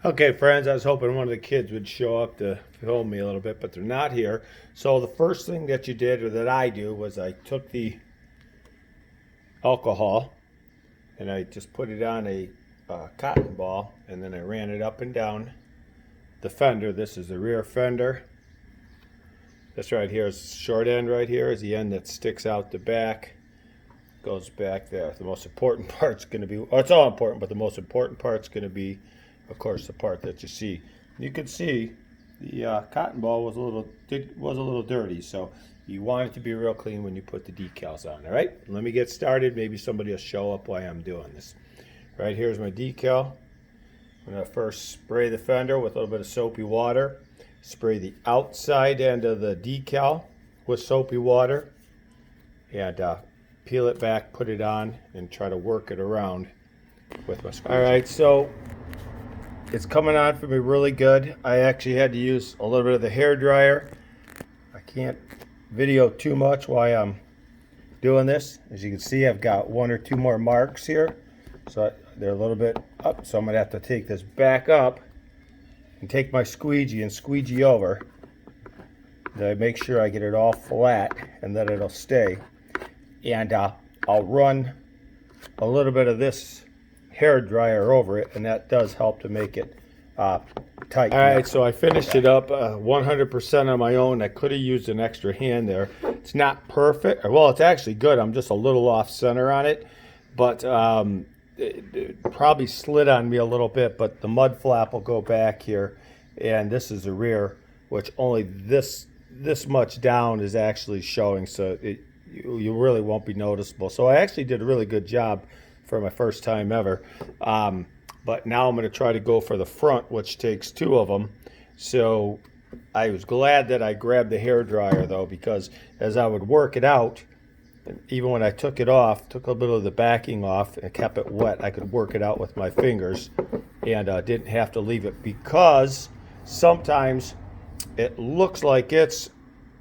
Okay, friends, I was hoping one of the kids would show up to film me a little bit, but they're not here. So the first thing that you did, or that I do, was I took the alcohol and I just put it on a cotton ball, and then I ran it up and down the fender. This is the rear fender. This right here is the short end right here is the end that sticks out the back. Goes back there. The most important part's going to be, well, it's all important, but the most important part's going to be, of course, the part that you see. You can see the cotton ball was a little dirty, so you want it to be real clean when you put the decals on. All right, let me get started. Maybe somebody will show up while I'm doing this. Right here's my decal. I'm going to first spray the fender with a little bit of soapy water. Spray the outside end of the decal with soapy water, and peel it back, put it on, and try to work it around with my squeegee. All right, so it's coming on for me really good. I actually had to use a little bit of the hair dryer. I can't video too much while I'm doing this. As you can see, I've got one or two more marks here, so they're a little bit up, so I'm gonna have to take this back up and take my squeegee and squeegee over. Then I make sure I get it all flat, and then it'll stay. And I'll run a little bit of this hair dryer over it, and that does help to make it tight. All right, so I finished it up 100% on my own. I could have used an extra hand there. It's not perfect. Well, it's actually good. I'm just a little off center on it, but it probably slid on me a little bit, but the mud flap will go back here, and this is the rear, which only this much down is actually showing, so you really won't be noticeable. So I actually did a really good job for my first time ever. But now I'm going to try to go for the front, which takes two of them. So I was glad that I grabbed the hair dryer though, because as I would work it out, even when I took it off, took a bit of the backing off and kept it wet, I could work it out with my fingers and didn't have to leave it, because sometimes it looks like it's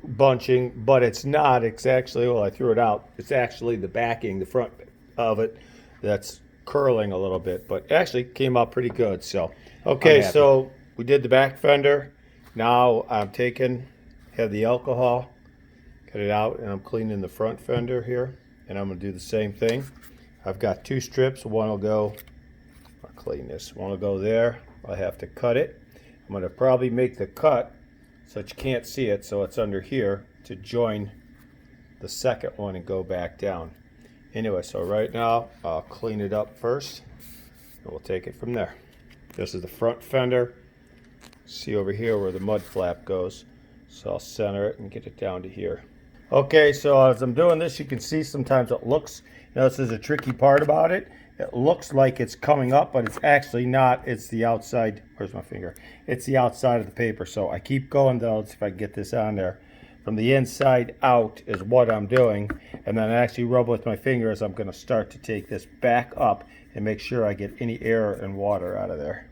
bunching, but it's not. It's actually, well, I threw it out. It's actually the backing, the front of it, that's curling a little bit, but actually came out pretty good. So, okay, so we did the back fender. Now I'm have the alcohol, cut it out, and I'm cleaning the front fender here, and I'm gonna do the same thing. I've got two strips. One will go, I'll clean this. One will go there. I have to cut it. I'm gonna probably make the cut so that you can't see it, so it's under here to join the second one and go back down. Anyway, so right now I'll clean it up first, and we'll take it from there. This is the front fender. See over here where the mud flap goes, so I'll center it and get it down to here. Okay, so as I'm doing this, you can see sometimes it looks, this is a tricky part about it. It looks like it's coming up, but it's actually not. It's the outside. Where's my finger? It's the outside of the paper. So I keep going though. Let's see if I can get this on there. From the inside out is what I'm doing. And then I actually rub with my fingers. I'm going to start to take this back up and make sure I get any air and water out of there.